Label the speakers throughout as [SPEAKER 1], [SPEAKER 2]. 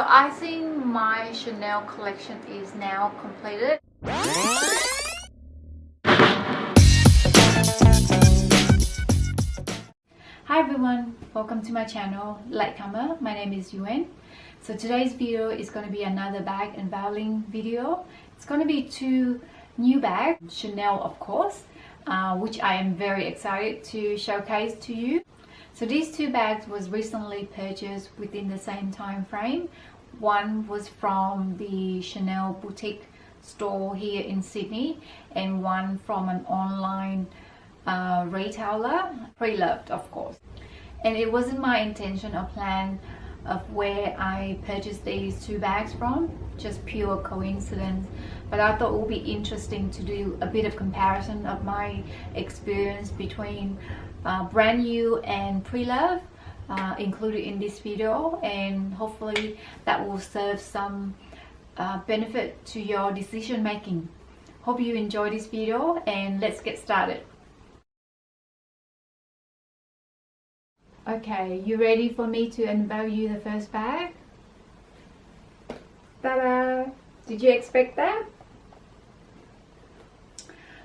[SPEAKER 1] So I think my Chanel collection is now completed. Hi everyone, welcome to my channel, Latecomer. My name is Uyen. So today's video is going to be another bag unveiling video. It's going to be two new bags, Chanel of course, which I am very excited to showcase to you. So these two bags was recently purchased within the same time frame. One was from the Chanel boutique store here in Sydney, and one from an online retailer, Preloved of course. And it wasn't my intention or plan of where I purchased these two bags from, just pure coincidence, but I thought it would be interesting to do a bit of comparison of my experience between brand new and pre-loved included in this video, and hopefully that will serve some benefit to your decision making. Hope you enjoy this video, and let's get started. Okay, you ready for me to unveil you the first bag? Ta-da! Did you expect that?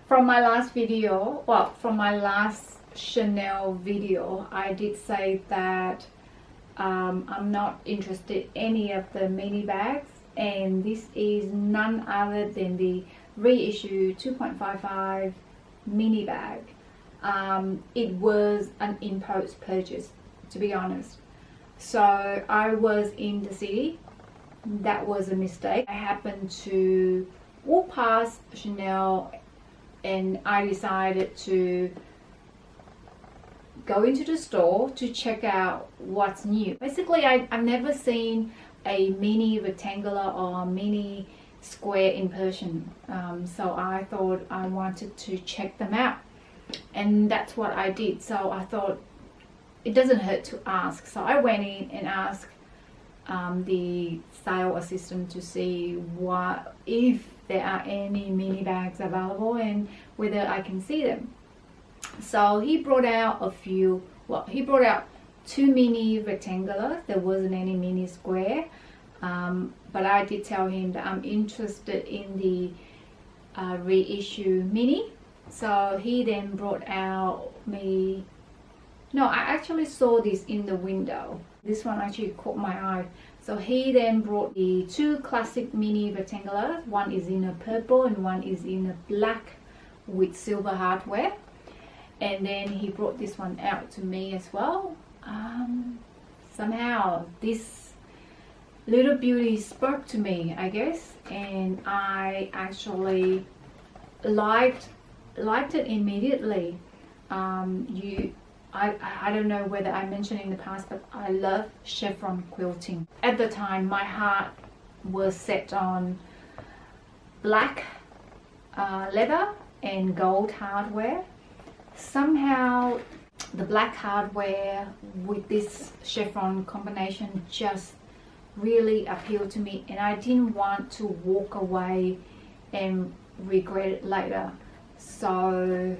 [SPEAKER 1] From my last video, from my last Chanel video, I did say that I'm not interested in any of the mini bags, and this is none other than the reissue 2.55 mini bag. It was an impulse purchase, to be honest. So I was in the city. That was a mistake. I happened to walk past Chanel and I decided to go into the store to check out what's new. Basically, I've never seen a mini rectangular or a mini square in person. So I thought I wanted to check them out. And that's what I did. So I thought it doesn't hurt to ask. So I went in and asked the sales assistant to see if there are any mini bags available and whether I can see them. So he brought out a few. He brought out two mini rectangular. There wasn't any mini square, but I did tell him that I'm interested in the reissue mini. So he then brought out I actually saw this in the window. This one actually caught my eye. So he then brought the two classic mini rectangular. One is in a purple and one is in a black with silver hardware. And then he brought this one out to me as well. Somehow this little beauty spoke to me, I guess, and I actually liked it immediately. I don't know whether I mentioned in the past, but I love chevron quilting. At the time, my heart was set on black leather and gold hardware. Somehow the black hardware with this chevron combination just really appealed to me, and I didn't want to walk away and regret it later. So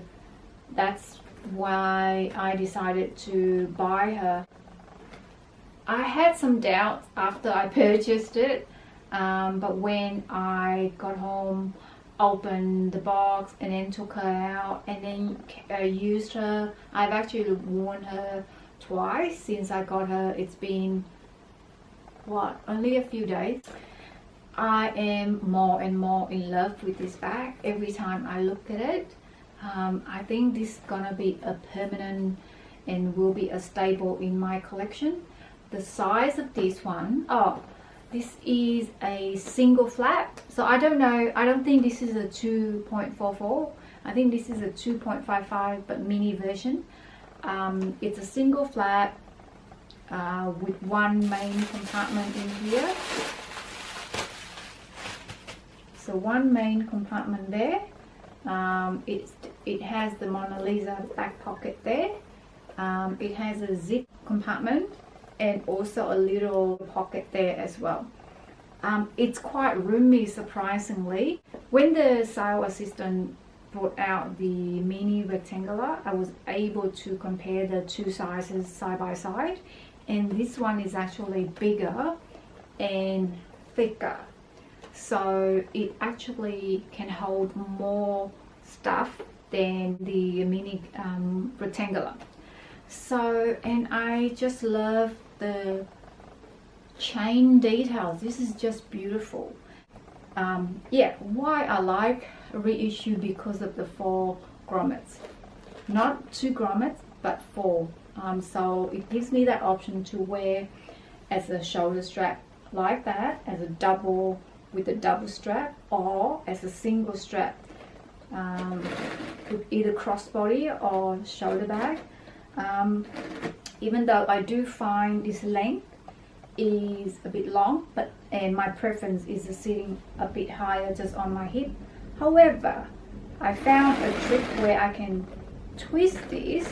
[SPEAKER 1] that's why I decided to buy her. I had some doubts after I purchased it, but when I got home, opened the box and then took her out and then used her. I've actually worn her twice since I got her. It's been only a few days. I am more and more in love with this bag every time I look at it. I think this is gonna be a permanent and will be a staple in my collection. The size of this one, this is a single flap. So I don't know, I don't think this is a 2.44. I think this is a 2.55 but mini version. It's a single flap with one main compartment in here. So one main compartment there. It has the Mona Lisa back pocket there. It has a zip compartment and also a little pocket there as well. It's quite roomy, surprisingly. When the sales assistant brought out the mini rectangular, I was able to compare the two sizes side by side, and this one is actually bigger and thicker, so it actually can hold more stuff than the mini rectangular. So, and I just love the chain details. This is just beautiful. Yeah, why I like reissue, because of the 4 grommets, not 2 grommets but 4. So it gives me that option to wear as a shoulder strap like that, as a double with a double strap, or as a single strap with either crossbody or shoulder bag. Even though I do find this length is a bit long, and my preference is sitting a bit higher just on my hip. However, I found a trick where I can twist this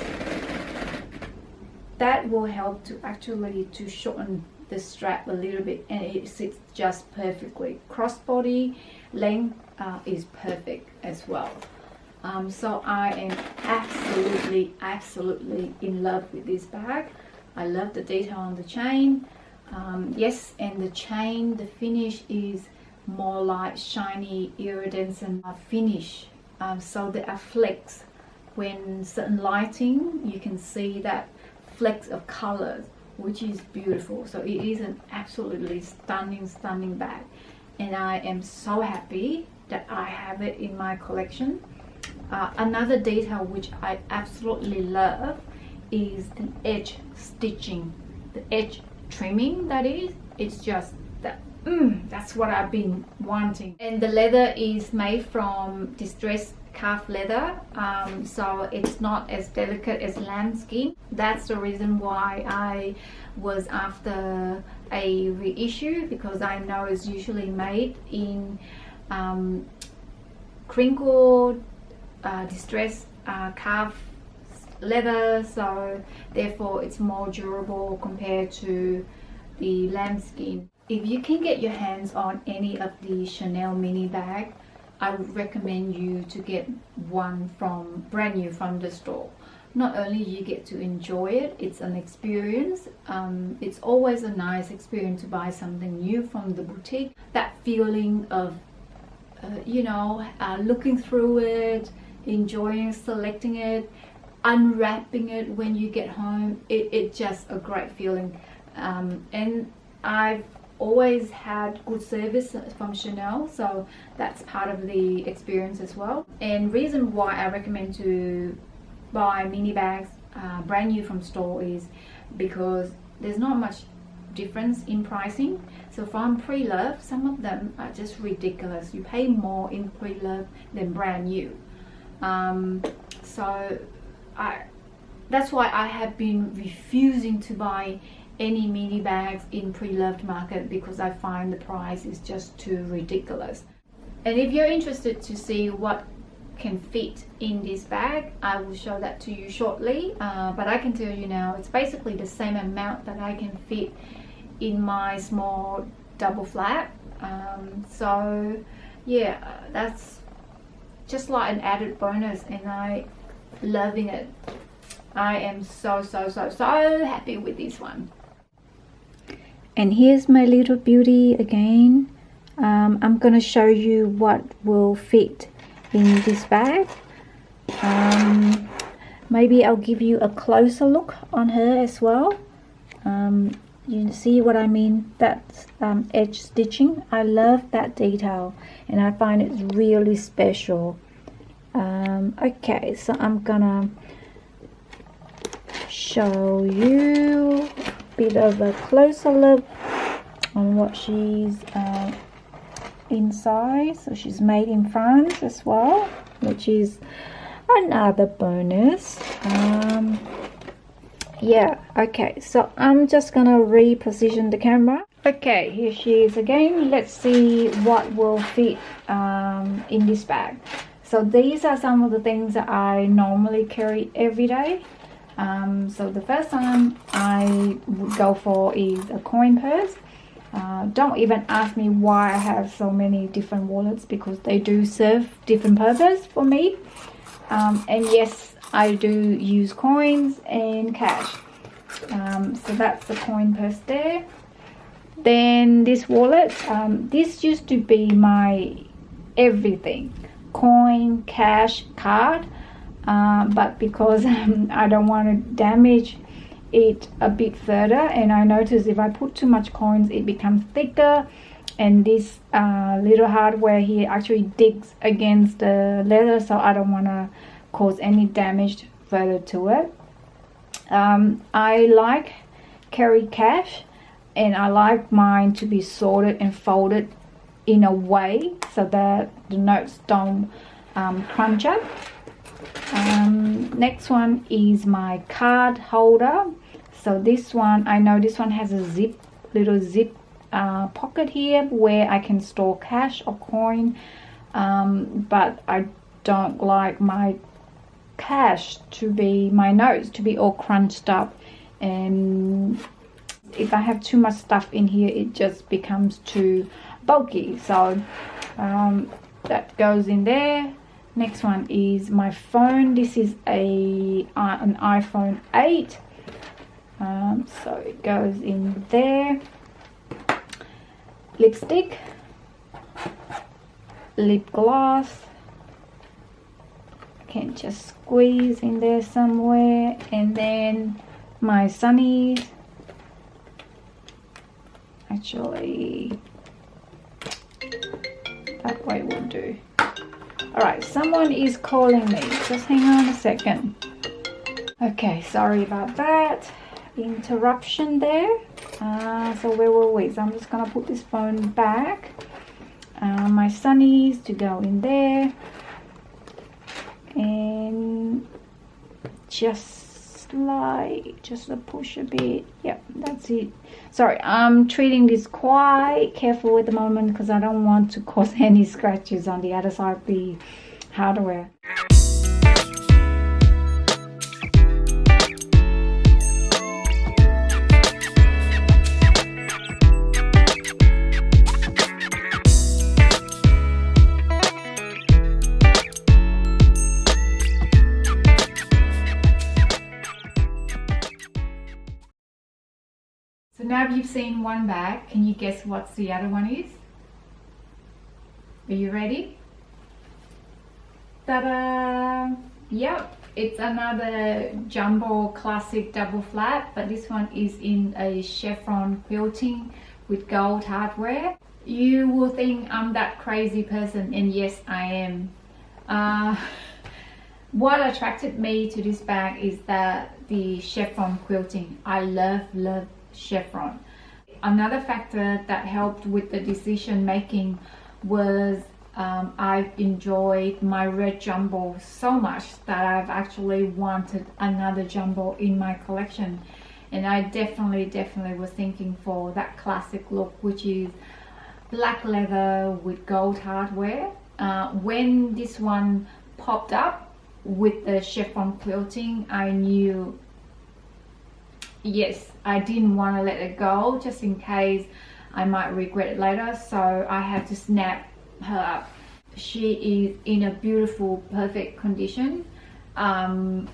[SPEAKER 1] that will help to actually to shorten the strap a little bit, and it sits just perfectly. Crossbody length is perfect as well. So I am absolutely in love with this bag. I love the detail on the chain. Yes, and the chain, the finish is more like shiny iridescent finish. So there are flecks. When certain lighting, you can see that flecks of colors, which is beautiful. So it is an absolutely stunning bag, and I am so happy that I have it in my collection. Another detail which I absolutely love is the edge stitching, the edge trimming, that is. It's just that that's what I've been wanting. And the leather is made from distressed calf leather, so it's not as delicate as lambskin. That's the reason why I was after a reissue, because I know it's usually made in crinkled distressed calf leather, so therefore it's more durable compared to the lambskin. If you can get your hands on any of the Chanel mini bag, I would recommend you to get one from brand new from the store. Not only you get to enjoy it, it's an experience. It's always a nice experience to buy something new from the boutique. That feeling of looking through it, enjoying selecting it, unwrapping it when you get home, it's just a great feeling. And I've always had good service from Chanel, so that's part of the experience as well. And reason why I recommend to buy mini bags brand new from store is because there's not much difference in pricing. So from pre-loved, some of them are just ridiculous. You pay more in pre-loved than brand new. So that's why I have been refusing to buy any mini bags in pre-loved market, because I find the price is just too ridiculous. And if you're interested to see what can fit in this bag, I will show that to you shortly, but I can tell you now it's basically the same amount that I can fit in my small double flat. So yeah, that's just like an added bonus, and I loving it. I am so happy with this one. And here's my little beauty again. I'm gonna show you what will fit in this bag. Maybe I'll give you a closer look on her as well. You see what I mean? That's edge stitching. I love that detail, and I find it's really special. Okay, so I'm gonna show you a bit of a closer look on what she's inside. So she's made in France as well, which is another bonus. Yeah, okay, so I'm just gonna reposition the camera. Okay, here she is again. Let's see what will fit in this bag. So these are some of the things that I normally carry every day. So the first one I would go for is a coin purse. Don't even ask me why I have so many different wallets, because they do serve different purpose for me. And yes, I do use coins and cash. So that's the coin purse there. Then this wallet, this used to be my everything, coin, cash, card, but because I don't want to damage it a bit further, and I notice if I put too much coins it becomes thicker, and this little hardware here actually digs against the leather, so I don't want to cause any damage further to it. I like carry cash, and I like mine to be sorted and folded in a way so that the notes don't crunch up. Next one is my card holder. So this one, I know this one has a little zip pocket here where I can store cash or coin, but I don't like my cash to be, my notes to be all crunched up, and if I have too much stuff in here it just becomes too bulky, so that goes in there. Next one is my phone. This is an iPhone 8, so it goes in there. Lipstick, lip gloss, I can just squeeze in there somewhere, and then my sunnies. Actually, that way will do. Alright, someone is calling me. Just hang on a second. Okay, sorry about that. Interruption there. So where were we? So I'm just going to put this phone back. My sunnies to go in there. And just a push a bit. Yep, that's it. Sorry, I'm treating this quite careful at the moment because I don't want to cause any scratches on the other side of the hardware. So now you've seen one bag, can you guess what the other one is? Are you ready? Ta-da! Yep, it's another jumbo classic double flat, but this one is in a chevron quilting with gold hardware. You will think I'm that crazy person, and yes, I am. What attracted me to this bag is that the chevron quilting. I love chevron. Another factor that helped with the decision making was I've enjoyed my red jumbo so much that I've actually wanted another jumbo in my collection, and I definitely was thinking for that classic look, which is black leather with gold hardware. When this one popped up with the chevron quilting, I knew, yes, I didn't want to let it go just in case I might regret it later, so I had to snap her up. She is in a beautiful, perfect condition. I'm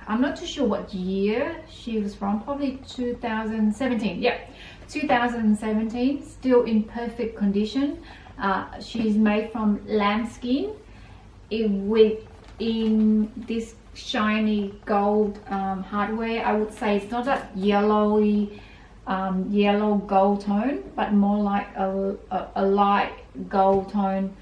[SPEAKER 1] not too sure what year she was from, probably 2017. Yeah, 2017, still in perfect condition. She's made from lambskin in this shiny gold hardware. I would say it's not that yellowy yellow gold tone, but more like a light gold tone,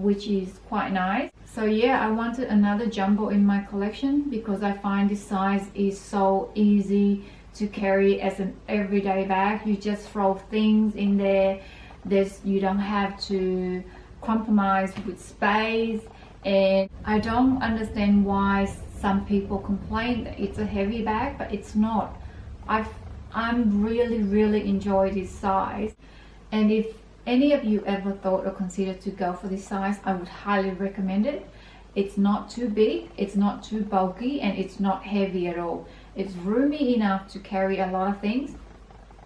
[SPEAKER 1] which is quite nice. So yeah, I wanted another jumbo in my collection because I find this size is so easy to carry as an everyday bag. You just throw things in there. You don't have to compromise with space. And I don't understand why some people complain that it's a heavy bag, but it's not. I'm really enjoy this size, and if any of you ever thought or considered to go for this size, I would highly recommend it. It's not too big, it's not too bulky, and it's not heavy at all. It's roomy enough to carry a lot of things.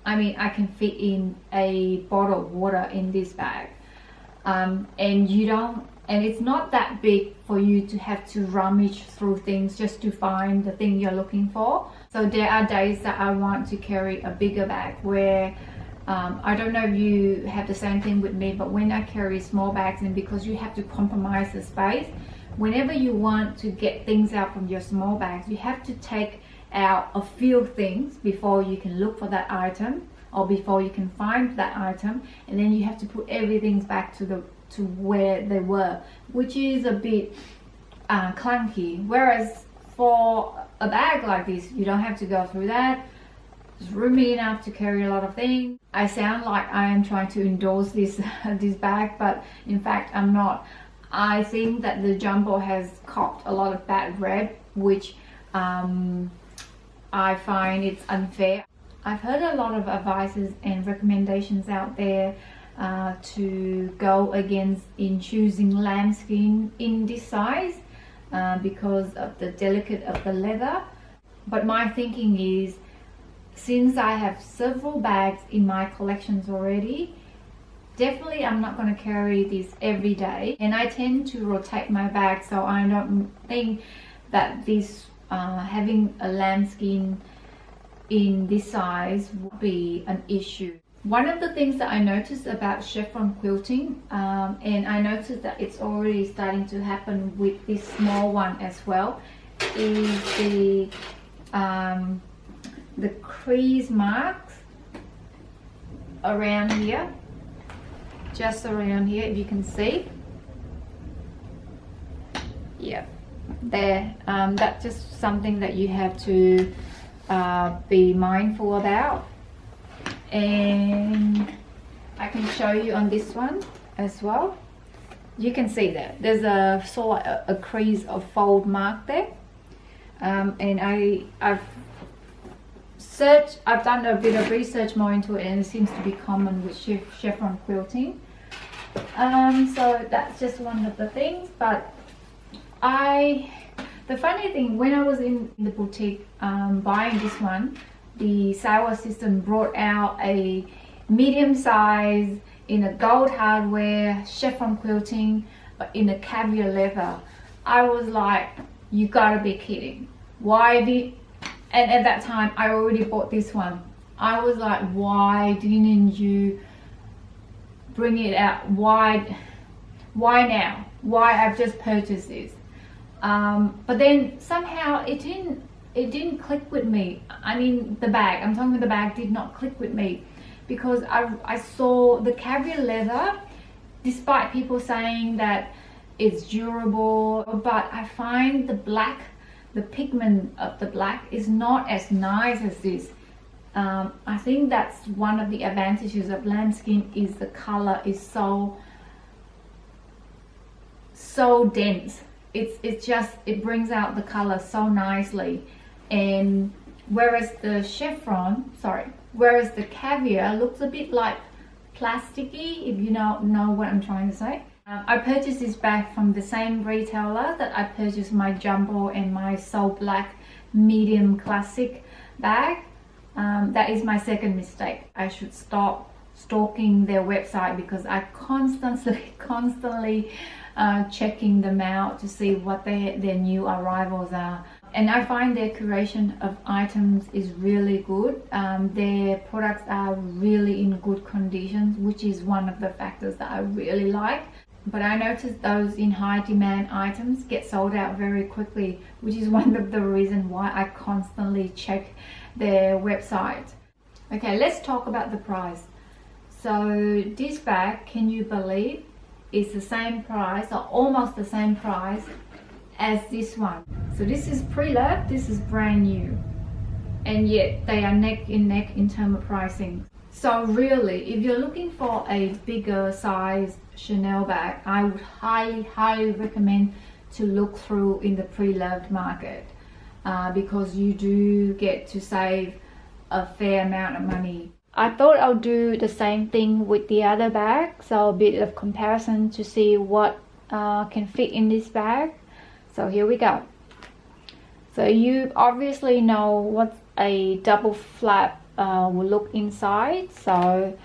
[SPEAKER 1] I mean, I can fit in a bottle of water in this bag, and it's not that big for you to have to rummage through things just to find the thing you're looking for. So there are days that I want to carry a bigger bag where I don't know if you have the same thing with me, but when I carry small bags, and because you have to compromise the space, whenever you want to get things out from your small bags, you have to take out a few things before you can look for that item, or before you can find that item, and then you have to put everything back to where they were, which is a bit clunky. Whereas for a bag like this, you don't have to go through that. It's roomy enough to carry a lot of things. I sound like I am trying to endorse this this bag, but in fact I'm not. I think that the jumbo has copped a lot of bad rep, which I find it's unfair. I've heard a lot of advices and recommendations out there to go against in choosing lambskin in this size because of the delicate of the leather. But my thinking is, since I have several bags in my collections already, definitely I'm not going to carry this every day, and I tend to rotate my bag, so I don't think that this having a lambskin in this size would be an issue. One of the things that I noticed about chiffon quilting, and I noticed that it's already starting to happen with this small one as well, is the crease marks around here, just around here, if you can see. Yeah, there. That's just something that you have to be mindful about. And I can show you on this one as well. You can see that there's a sort of a crease of fold mark there, and I've done a bit of research more into it, and it seems to be common with chiffon quilting. So that's just one of the things. But the funny thing, when I was in the boutique buying this one, the sale assistant brought out a medium size in a gold hardware chiffon quilting, but in a caviar leather. I was like, you gotta be kidding. And at that time I already bought this one. I was like, why didn't you bring it out? Why now? Why I've just purchased this? But then somehow it didn't click with me. I mean, the bag, I'm talking about the bag, did not click with me, because I saw the caviar leather, despite people saying that it's durable, but I find the pigment of the black is not as nice as this. I think that's one of the advantages of lambskin, is the color is so dense. It brings out the color so nicely. And whereas the caviar looks a bit like plasticky, if you know what I'm trying to say. I purchased this bag from the same retailer that I purchased my jumbo and my Soul Black medium classic bag. That is my second mistake. I should stop stalking their website, because I constantly checking them out to see what their new arrivals are. And I find their curation of items is really good. Their products are really in good conditions, which is one of the factors that I really like. But I noticed those in high demand items get sold out very quickly, which is one of the reasons why I constantly check their website. Okay, let's talk about the price. So this bag, can you believe, is the same price, or almost the same price as this one. So this is preloved, this is brand new, and yet they are neck and neck in terms of pricing. So really, if you're looking for a bigger size Chanel bag, I would highly recommend to look through in the preloved market, because you do get to save a fair amount of money. I thought I'll do the same thing with the other bag, so a bit of comparison to see what can fit in this bag. So here we go. So you obviously know what a double flap will look inside. So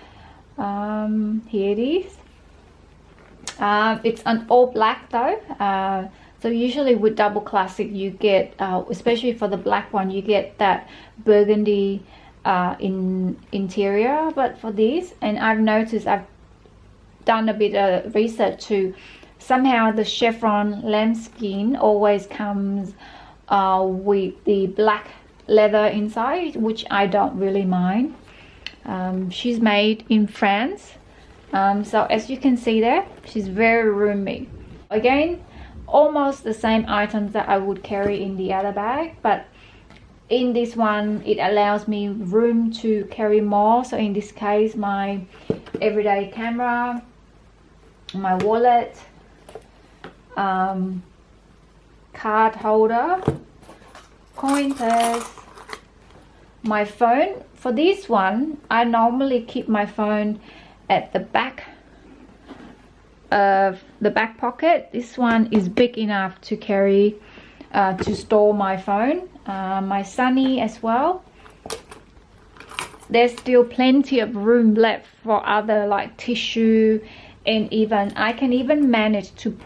[SPEAKER 1] here it is. It's an all black though. So usually with double classic you get, especially for the black one, you get that burgundy in interior. But for this, and I've noticed, I've done a bit of research too, somehow the chevron lambskin always comes with the black leather inside, which I don't really mind. She's made in France, so as you can see there, she's very roomy. Again, almost the same items that I would carry in the other bag, but in this one it allows me room to carry more. So in this case, my everyday camera, my wallet, card holder, coin purse, my phone. For this one, I normally keep my phone at the back of the back pocket. This one is big enough to carry to store my phone, my Sunny as well. There's still plenty of room left for other like tissue, and even I can even manage to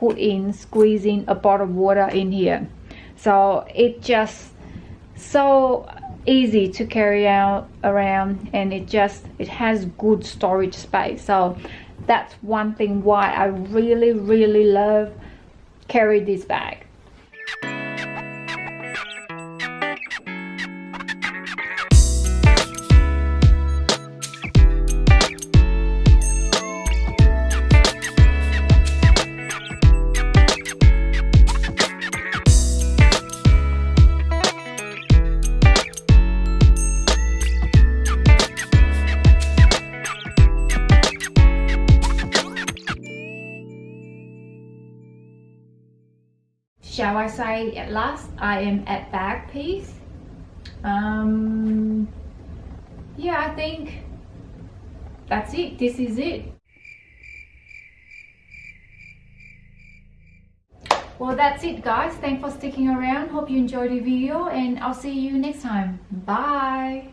[SPEAKER 1] squeeze in a bottle of water in here. So it just so easy to carry out around, and it has good storage space. So that's one thing why I really love carry this bag. Shall I say at last I am at bag piece? Yeah, I think that's it. This is it. Well, that's it guys. Thanks for sticking around. Hope you enjoyed the video, and I'll see you next time. Bye.